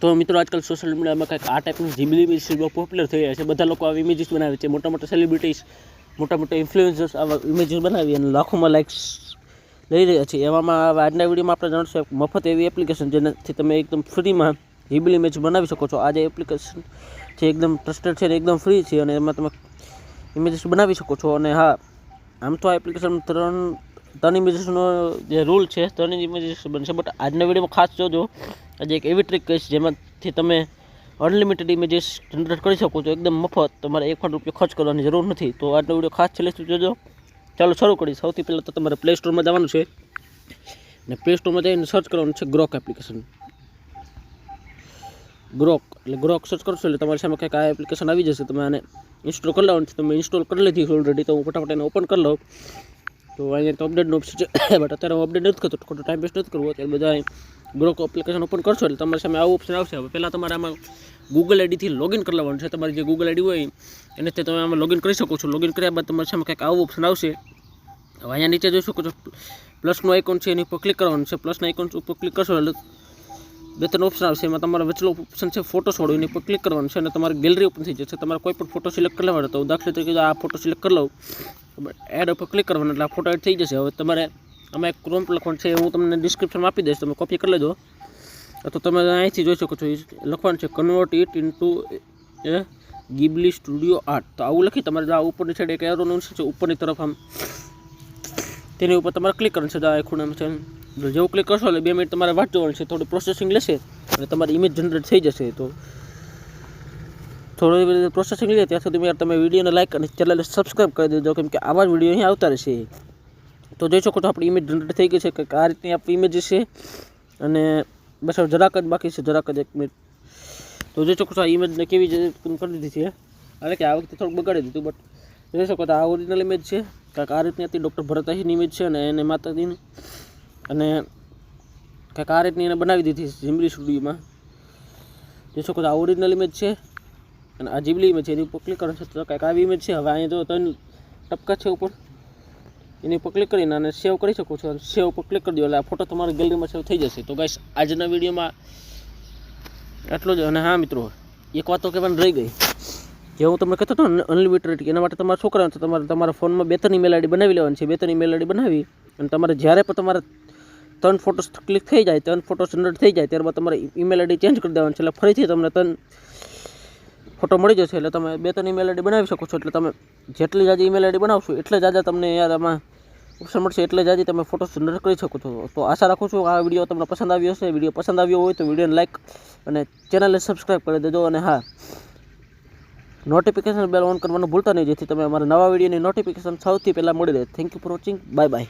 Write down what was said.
તો મિત્રો આજકાલ સોશિયલ મીડિયામાં કંઈક આ ટાઈપની જીબલી ઇમેજીસ બહુ પોપ્યુલર થઈ રહ્યા છે. બધા લોકો આવી ઇમેજીસ બનાવે છે. મોટા મોટા સેલિબ્રિટીઝ, મોટા મોટા ઇન્ફ્લુએન્સર્સ આવા ઇમેજીસ બનાવી અને લાખોમાં લાઇક્સ લઈ રહ્યા છે. એવામાં આજના વિડીયોમાં આપણે જાણશું એક મફત એવી એપ્લિકેશન જેનાથી તમે એકદમ ફ્રીમાં જીબલી ઇમેજ બનાવી શકો છો. આ જે એપ્લિકેશન છે એકદમ ટ્રસ્ટેડ છે અને એકદમ ફ્રી છે અને એમાં તમે ઇમેજીસ બનાવી શકો છો. અને હા, આમ તો આ એપ્લિકેશન ત્રણ ઇમેજીસનો જે રૂલ છે 3 ઇમેજીસ બનશે, બટ આજના વિડીયોમાં ખાસ જોજો. આજે એક એવી ટ્રીક કહીશ જેમાંથી તમે અનલિમિટેડ ઇમેજીસ જનરેટ કરી શકો છો એકદમ મફત. તમારે ₹1 ખર્ચ કરવાની જરૂર નથી. તો આજનો વિડીયો ખાસ છેલ્લે સુધી જોજો. ચાલો શરૂ કરીએ. સૌથી પહેલાં તો તમારે પ્લે સ્ટોરમાં જવાનું છે અને પ્લે સ્ટોરમાં જઈને સર્ચ કરવાનું છે ગ્રોક એપ્લિકેશન. ગ્રોક એટલે ગ્રોક સર્ચ કરશો એટલે તમારી સામે કંઈક આ એપ્લિકેશન આવી જશે. તમે આને ઇન્સ્ટોલ કરી લેવાનું છે. તમે ઇન્સ્ટોલ કરી લીધી ઓલરેડી, તો હું ફટાફટ એને ઓપન કરી લઉં. તો અહીંયા તો અપડેટનો ઓપ્શન છે, બટ અત્યારે હું અપડેટ નથી કરતો, ખોટો ટાઈમ વેસ્ટ નથી કરવો. ત્યારે બધા ગ્રોક એપ્લિકેશન ઓપન કરશો એટલે તમારી સામે આવું ઓપ્શન આવશે. હવે પહેલાં તમારે આમાં ગૂગલ આઈડીથી લોગિન કરી લેવાનું છે. તમારી જે ગૂગલ આઈડી હોય એને તે તમે આમાં લોગિન કરી શકો છો. લોગિન કર્યા બાદ તમારી સામે કંઈક આવું ઓપ્શન આવશે. હવે અહીંયા નીચે જોઈ શકો છો પ્લસનું આઇકોન છે, એની ઉપર ક્લિક કરવાનું છે. પ્લસના આઇકોન ઉપર ક્લિક કરશો એટલે 2-3 ઓપ્શન આવશે. એમાં તમારો વચલો ઓપ્શન છે ફોટોસ વાળો, એની ઉપર ક્લિક કરવાનું છે અને તમારી ગેલેરી ઓપન થઈ જશે. તમારે કોઈ પણ ફોટો સિલેક્ટ કરી લેવાનો. તો દાખલા તરીકે આ ફોટો સિલેક્ટ કરી લઉં, એડ ઉપર ક્લિક કરવાનું એટલે આ ફોટો એડ થઈ જશે. હવે તમારે આમાં એક પ્રોમ્પ્ટ લખવાનું છે, હું તમને ડિસ્ક્રિપ્શનમાં આપી દઈશ, તમે કોપી કરી લેજો. તો તમે અહીંથી જોઈ શકો છો લખવાનું છે convert it into A ગિબલી studio art. તો આવું લખી તમારે આ ઉપરની સાઈડ એક એરોનું નિશાન છે ઉપરની તરફ, આમ તેની ઉપર તમારે ક્લિક કરવાનું છે. આ ખૂણામાં છે, જેવું ક્લિક કરશો એટલે 2 મિનિટ તમારે વાટ જોવાનું છે. થોડું પ્રોસેસિંગ લેશે અને તમારી ઇમેજ જનરેટ થઈ જશે. તો થોડી પ્રોસેસિંગ લે ત્યાં સુધી તમે વિડીયોને લાઇક અને ચેનલને સબસ્ક્રાઈબ કરી દેજો, કેમ કે આવા જ વિડીયો અહીં આવતા રહેશે. તો જોઈ શકો છો આપણી ઇમેજ જનરેટ થઈ ગઈ છે. કંઈક આ રીતની આપણી ઇમેજ છે અને બસ હવે જરાક જ બાકી છે, જરાક જ 1 મિનિટ. તો જોઈ શકો છો આ ઇમેજને કેવી કરી દીધી છે. એટલે કે આ વખતે થોડુંક બગાડી દીધું, બટ જોઈ શકો છો આ ઓરિજિનલ ઇમેજ છે. કાંઈક આ રીતની હતી ડૉક્ટર ભરત આહીરની ઇમેજ છે અને એને માતાજીની, અને કાંઈક આ રીતની એને બનાવી દીધી જીબલી સ્ટુડિયોમાં. જોઈ શકો છો આ ઓરિજિનલ ઇમેજ છે અને આ જીબલી ઇમેજ છે. એની ઉપર ક્લિક કરવાનું છે તો કાંઈક આવી ઇમેજ છે. હવે અહીંયા જો 3 ટપકા છે ઉપર, એની ઉપર ક્લિક કરીને અને સેવ કરી શકો છો. સેવ ઉપર ક્લિક કરી દો એટલે આ ફોટો તમારી ગેલેરીમાં સેવ થઈ જશે. તો ગાઈસ આજના વિડીયોમાં આટલો જ. અને હા મિત્રો, એક વાત તો કહેવાની રહી ગઈ, જે હું તમને કહેતો હતો અનલિમિટેડ, એના માટે તમારે શું કરવાનું છે, તમારા ફોનમાં 2-3 ઈમેલ આઈડી બનાવી લેવાની છે. 2-3 ઈમેલ આઈડી બનાવી અને તમારે જ્યારે પણ તમારે 3 ફોટોસ ક્લિક થઈ જાય, 3 ફોટોસ જનરેટ થઈ જાય, ત્યારબાદ તમારે ઈમેલ આઈડી ચેન્જ કરી દેવાની છે. એટલે ફરીથી તમને 3 ફોટો મળી જશે. એટલે તમે 2-3 ઈમેલ આઈડી બનાવી શકો છો. એટલે તમે જેટલી જાજી ઈમેલ આઈડી બનાવશો એટલે જાજા તમને યાર આમાં ઓપ્શન મળશે, એટલે જાજી તમે ફોટોસ જનરેટ કરી શકો છો. તો આશા રાખું છું આ વિડીયો તમને પસંદ આવ્યો હશે. વિડીયો પસંદ આવ્યો હોય તો વિડીયોને લાઇક અને ચેનલને સબસ્ક્રાઈબ કરી દેજો. અને હા, નોટિફિકેશન બેલ ઓન કરવાનું ભૂલતા નહીં, જેથી તમે અમારા નવા વિડીયોની નોટિફિકેશન સૌથી પહેલાં મળી રહે. Thank you for watching. Bye bye.